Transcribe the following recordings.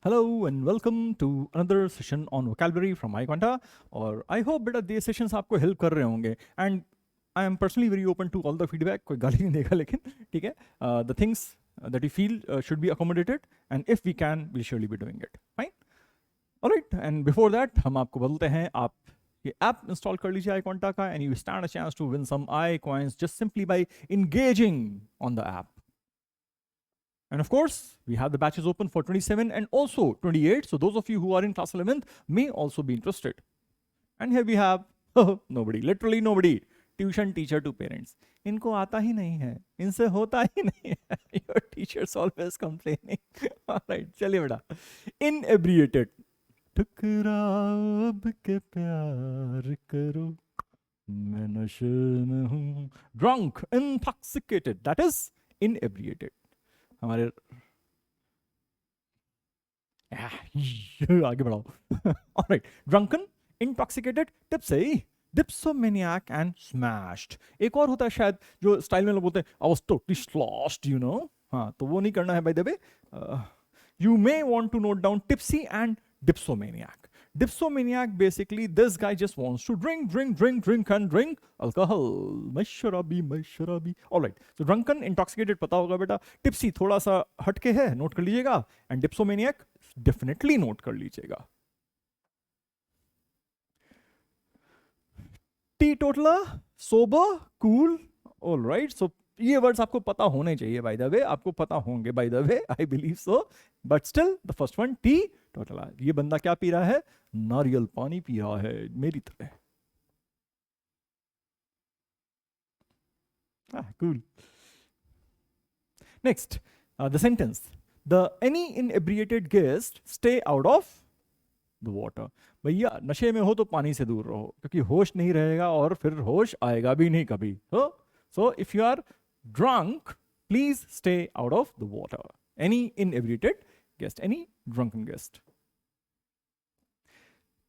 Hello and welcome to another session on vocabulary from iQuanta. और I hope बेटा ये sessions आपको help कर रहे होंगे. And I am personally very open to all the feedback. कोई गाली नहीं देगा लेकिन ठीक है. The things that you feel should be accommodated, and if we can, we'll surely be doing it. Fine. All right. And before that, हम आपको बोलते हैं आप ये app install कर लीजिए iQuanta का, and you stand a chance to win some iCoins just simply by engaging on the app. And of course, we have the batches open for 27 and also 28. So those of you who are in class 11th may also be interested. And here we have nobody, literally nobody. Tuition teacher to parents. इनको आता ही नहीं है, इनसे होता ही नहीं है. Your teachers always complaining. All right, चलिए बेटा. Inebriated. ठुकराओ अब के प्यार करो, मैं नशे में हूँ. Drunk, intoxicated. That is inebriated. हमारे आगे बढ़ाओ. All right, drunken, intoxicated, tipsy, dipsomaniac and smashed. एक और होता है शायद जो स्टाइल में लोग बोलते हैं I was totally sloshed, you know. हाँ, तो वो नहीं करना है by the way. You may want to note down tipsy and dipsomaniac. Dipsomaniac, basically, this guy just wants to drink alcohol. मैं शराबी. All right. So drunken, intoxicated पता होगा बेटा. Tipsy थोड़ा सा हटके है, नोट कर लीजिएगा. And dipsomaniac definitely नोट कर लीजिएगा. Teetotaler, sober, cool. All right. So ये वर्ड्स आपको पता होने चाहिए by the way. आपको पता होंगे by the way. I believe so. But still, the first one, teetotaler. ये बंदा क्या पी रहा है? नारियल पानी पी रहा है, मेरी तरह. Cool. Next, the sentence. Any inebriated guest stay out of the water. भैया नशे में हो तो पानी से दूर रहो, क्योंकि होश नहीं रहेगा और फिर होश आएगा भी नहीं कभी. So if you are drunk, please stay out of the water. Any inebriated guest, any drunken guest.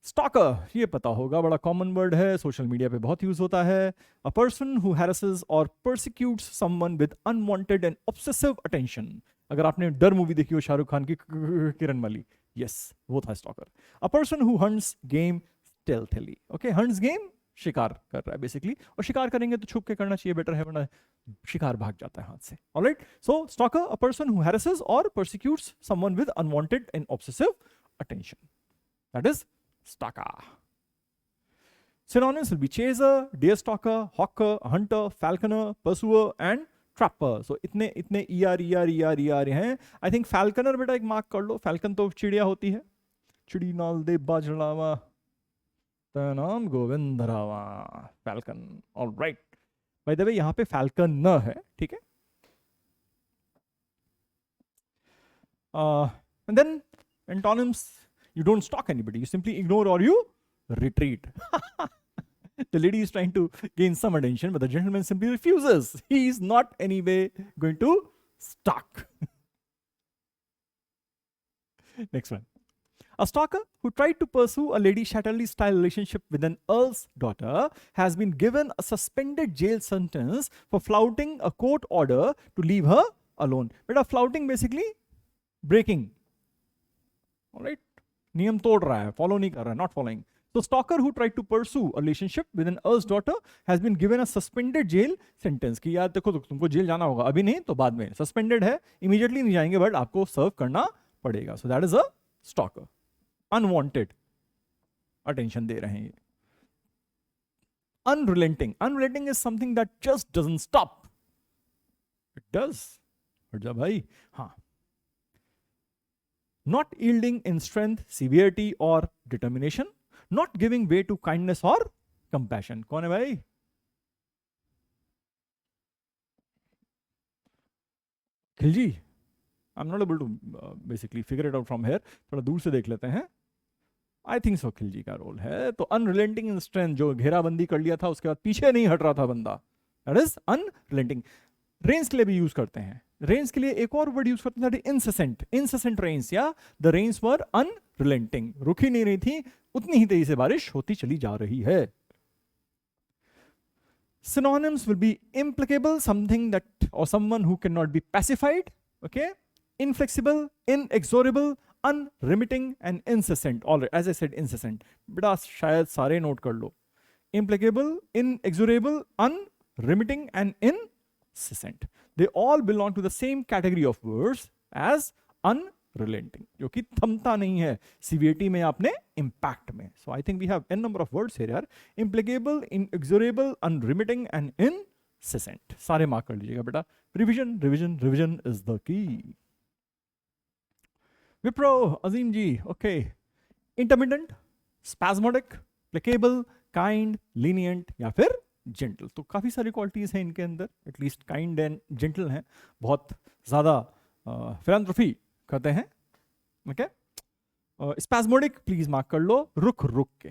Stalker, ये पता होगा, बड़ा कॉमन वर्ड है, सोशल मीडिया पे बहुत यूज होता है. A person who harasses or persecutes someone with unwanted and obsessive attention. अगर आपने डर मूवी देखी हो शाहरुख खान की किरण वाली, yes, वो था stalker. A person who hunts game stealthily. Okay, hunts game, शिकार कर रहा है बेसिकली, और शिकार करेंगे तो छुप के करना चाहिए, बेटर है, वरना शिकार भाग जाता है हाथ से. Alright, so stalker, a person who harasses और persecutes someone with unwanted and obsessive attention. That is stalker. Synonyms will be chaser, deer stalker, hawker, hunter, falconer, pursuer and trapper. So इतने ER हैं. I think falconer बेटा एक mark कर लो. falcon तो चिड़िया होती है. चिड़ी नाल दे बाजड़ावा नाम गोविंद रावा. falcon. All right. By the way, यहाँ पे falcon न है, ठीक है. And then antonyms. You don't stalk anybody. You simply ignore or you retreat. The lady is trying to gain some attention, but the gentleman simply refuses. He is not anyway going to stalk. Next one. A stalker who tried to pursue a Lady Chatterley-style relationship with an earl's daughter has been given a suspended jail sentence for flouting a court order to leave her alone. But flouting basically breaking. All right. नियम तोड़ रहा है, follow नहीं कर रहा है, not following. So stalker who tried to pursue a relationship with an earl's daughter has been given a suspended jail sentence. कि यार देखो तुमको जेल जाना होगा, अभी नहीं तो बाद में. सस्पेंडेड है, इमीडिएटली नहीं जाएंगे, बट आपको सर्व करना पड़ेगा. So that is a stalker. Unwanted attention दे रहे हैं. Unrelenting. Unrelenting is something that just doesn't stop. It does. हट जा भाई. हाँ. Not yielding in strength, severity or determination. Not giving way to kindness or compassion. कौन है भाई? Khilji. I'm not able to basically figure it out from here. थोड़ा दूर से देख लेते हैं. I think so खिलजी का रोल है. तो unrelenting in strength, जो घेराबंदी कर लिया था उसके बाद पीछे नहीं हट रहा था बंदा. That is unrelenting. रेंज के लिए भी यूज करते हैं. रेंज के लिए एक और वर्ड यूज करते हैं, इंसेसेंट रेंज, या द रेंज वर अनरिलेंटिंग. रुकी नहीं रही थी, उतनी ही तेजी से बारिश होती चली जा रही है. Synonyms will be implacable, something that or someone who cannot be pacified. Okay, inflexible, inexorable, unremitting and incessant. All right, as I said, incessant. बेटा शायद सारे नोट कर लो. Implacable, inexorable, unremitting, and incessant. They all belong to the same category of words as unrelenting, जो कि थमता नहीं है severity में आपने impact में. So I think we have n number of words here यार. Implacable, inexorable, unremitting, and incessant. सारे mark कर लीजिएगा बेटा. Revision, revision, revision is the key. Wipro, Azim ji, okay. Intermittent, spasmodic, placable, kind, lenient या फिर gentle. तो काफ़ी सारी क्वालिटीज़ हैं इनके अंदर. एटलीस्ट काइंड एंड जेंटल हैं. बहुत ज़्यादा फिलैंथ्रोफी करते हैं. ओके. स्पैस्मोडिक प्लीज मार्क कर लो, रुक रुक के.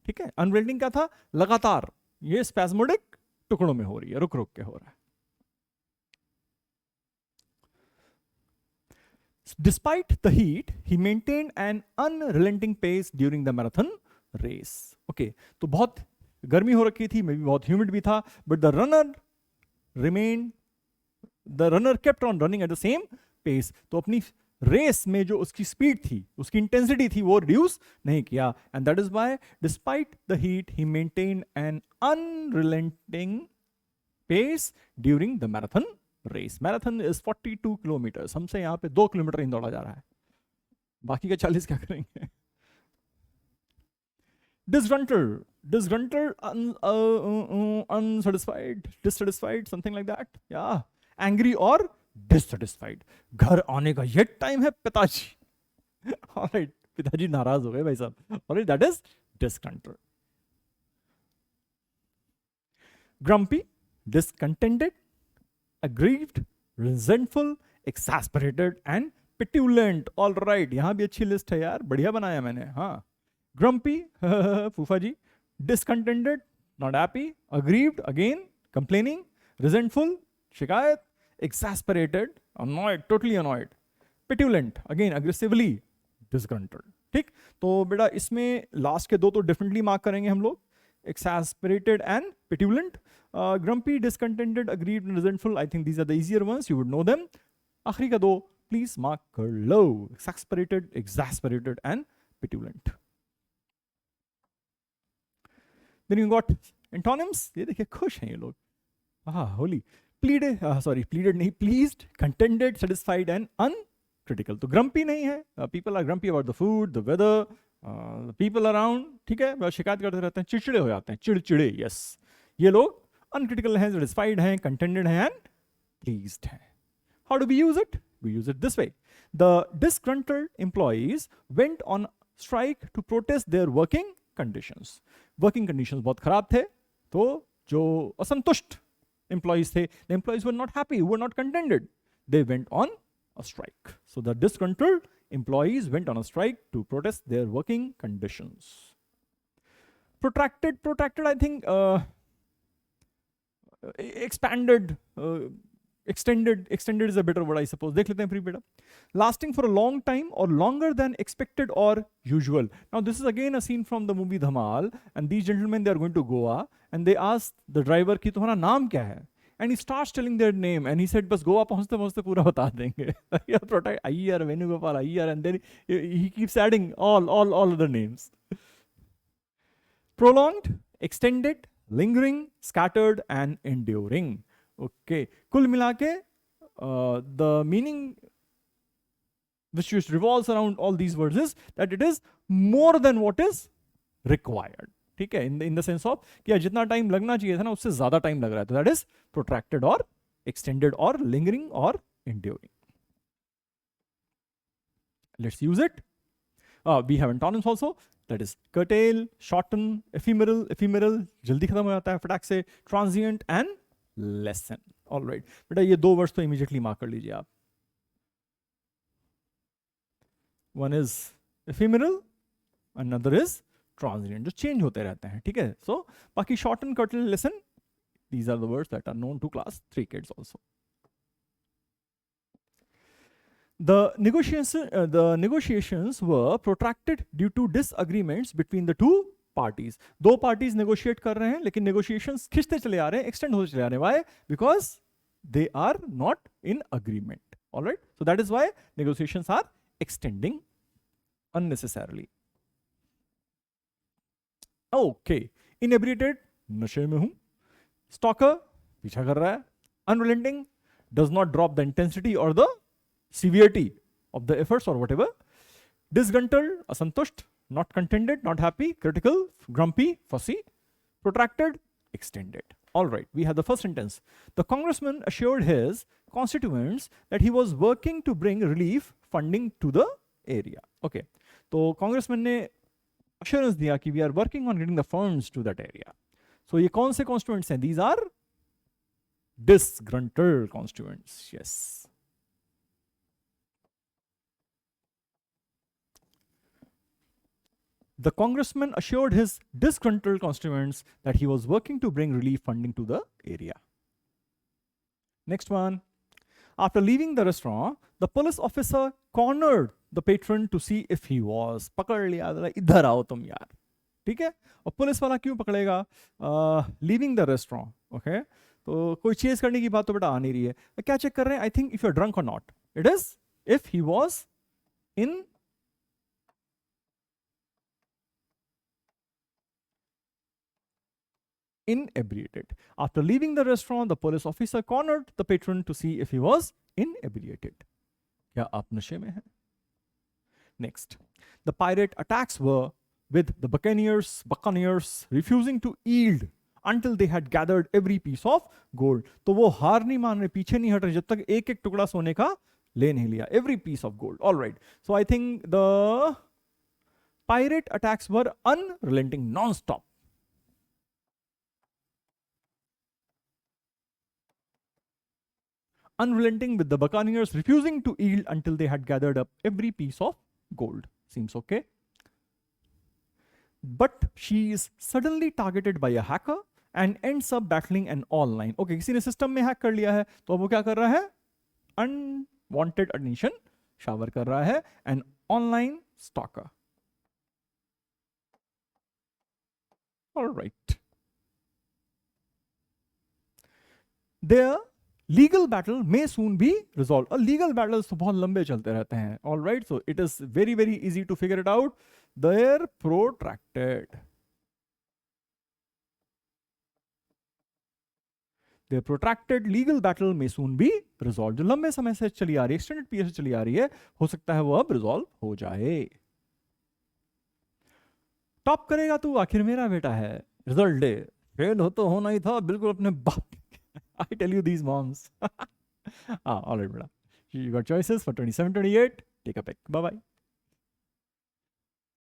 ठीक है. अनरिलेंटिंग क्या था? लगातार. ये स्पैस्मोडिक टुकड़ों में हो रही है, रुक रुक के हो रहा है. Despite the heat, he maintained an unrelenting pace during the marathon race. Okay, तो बहुत गर्मी हो रखी थी, मे भी बहुत ह्यूमिड भी था, but the runner kept on running at the same pace. तो अपनी रेस में जो उसकी स्पीड थी, उसकी इंटेंसिटी थी, वो रिड्यूस नहीं किया. And that is why, despite the heat, he maintained an unrelenting pace during the marathon race. Marathon is 42 kilometre. हमसे यहाँ पे 2 किलोमीटर ही दौड़ा जा रहा है, बाकी का 40 क्या करेंगे. Disgruntled, unsatisfied, dissatisfied, something like that. Yeah, angry or dissatisfied. घर आने का ये टाइम है पिताजी. Alright, पिताजी नाराज हो गए भाई साहब. Alright, that is disgruntled. Grumpy, discontented, aggrieved, resentful, exasperated and petulant. Alright, यहाँ भी अच्छी लिस्ट है यार, बढ़िया बनाया मैंने. हाँ. Grumpy, फूफा जी. Discontented, not happy. Aggrieved, again, complaining. Resentful, शिकायत. Exasperated, annoyed, totally annoyed. Petulant, again, aggressively disgruntled. ठीक. तो बेटा इसमें लास्ट के दो तो डिफरेंटली मार्क करेंगे हम लोग. Exasperated and petulant. Grumpy, discontented, aggrieved and resentful. I think these are the easier ones. You would know them. आखिरी का दो प्लीज मार्क कर लो. Exasperated, exasperated and petulant. Then you got antonyms. ये देखिए खुश हैं ये लोग. होली. Pleaded नहीं, pleased, contented, satisfied and uncritical. तो grumpy नहीं है. People are grumpy about the food, the weather, the people around. ठीक है, वह शिकायत करते रहते हैं, चिड़चिड़े हो जाते हैं, चिड़चिड़े. Yes, ये लोग uncritical हैं, satisfied हैं, contented हैं and pleased हैं. How do we use it? We use it this way. The disgruntled employees went on strike to protest their working conditions. Working conditions बहुत खराब थे, तो जो असंतुष्ट employees थे, the employees were not happy, were not contented. They went on a strike. So the disgruntled employees went on a strike to protest their working conditions. Protracted, I think expanded, extended is a better word, I suppose. देख लेते हैं फिर बेटा. Lasting for a long time or longer than expected or usual. Now this is again a scene from the movie Dhamal, and these gentlemen, they are going to Goa and they ask the driver कि तुम्हारा नाम क्या है? And he starts telling their name and he said बस गोवा पहुंचते पहुंचते पूरा बता देंगे. Protect Iyer, Venugopal Iyer, and then he keeps adding all other names. Prolonged, extended, lingering, scattered and enduring. Okay, कुल मिला के the meaning which revolves around all these words is that it is more than what is required. ठीक है, in the sense of कि जितना time लगना चाहिए था ना, उससे ज्यादा टाइम लग रहा है. तो that is protracted or extended or lingering or enduring. Let's use it. We have antonyms also. That is curtail, shorten, ephemeral, जल्दी खत्म हो जाता है फटाक से, transient and lessen. All right. बेटा ये दो वर्ड्स तो immediately मार्क कर लीजिए आप. One is ephemeral, another is transient, जो चेंज होते रहते हैं. ठीक है. So बाकी shorten, curtail, lessen, these are the words that are known to class 3 kids also. The negotiations were protracted due to disagreements between the two parties. दो parties negotiate कर रहे हैं, लेकिन negotiations खिंचते चले आ रहे हैं, extend होते चले आ रहे हैं. Why? Because they are not in agreement. All right. So that is why negotiations are extending unnecessarily. Okay, inebriated, नशे में हूं. Stalker, पीछा कर रहा है. Unrelenting, does not drop the intensity or the severity of the efforts or whatever. Disgruntled, asantusht, not contented, not happy, critical, grumpy, fussy. Protracted, extended. All right, we have the first sentence. The congressman assured his constituents that he was working to bring relief funding to the area. Okay, तो congressman ने assurance दिया कि we are working on getting the funds to that area. So ये कौन से constituents हैं? These are disgruntled constituents. Yes. The congressman assured his disgruntled constituents that he was working to bring relief funding to the area. Next one. After leaving the restaurant, the police officer cornered the patron to see if he was. पकड़ लिया, इधर आओ तुम यार. ठीक है? और police वाला क्यों पकड़ेगा? Leaving the restaurant. ओके, तो कोई चेज करने की बात तो बेटा आ नहीं रही है. क्या चेक कर रहे हैं? I think if you are drunk और not. It is if he was in inebriated. After leaving the restaurant, the police officer cornered the patron to see if he was inebriated. क्या आप नशे में हैं? Next, the pirate attacks were with the buccaneers refusing to yield until they had gathered every piece of gold. तो वो हार नहीं मान रहे, पीछे नहीं हट रहे जब तक एक एक टुकड़ा सोने का ले नहीं लिया. Every piece of gold. All right. So I think the pirate attacks were unrelenting, non-stop. Unrelenting, with the buccaneers refusing to yield until they had gathered up every piece of gold. Seems okay. But she is suddenly targeted by a hacker and ends up battling an online. Okay, किसी ने system में hack कर लिया है, तो अब वो क्या कर रहा है? Unwanted attention शावर कर रहा है. An online stalker. All right. There legal battle may soon be resolved. Legal battles तो बहुत लंबे चलते रहते हैं. All right, so it is very easy to figure it out. They're protracted. Their protracted legal battle may soon be resolved. जो लंबे समय से चली आ रही है, extended period से चली आ रही है, हो सकता है वो अब resolve हो जाए. टॉप करेगा तू, आखिर मेरा बेटा है. Result day. फेल हो तो होना ही था, बिल्कुल अपने बाप. I tell you these moms. All right, beta. You got choices for 27, 28. Take a pick. Bye-bye.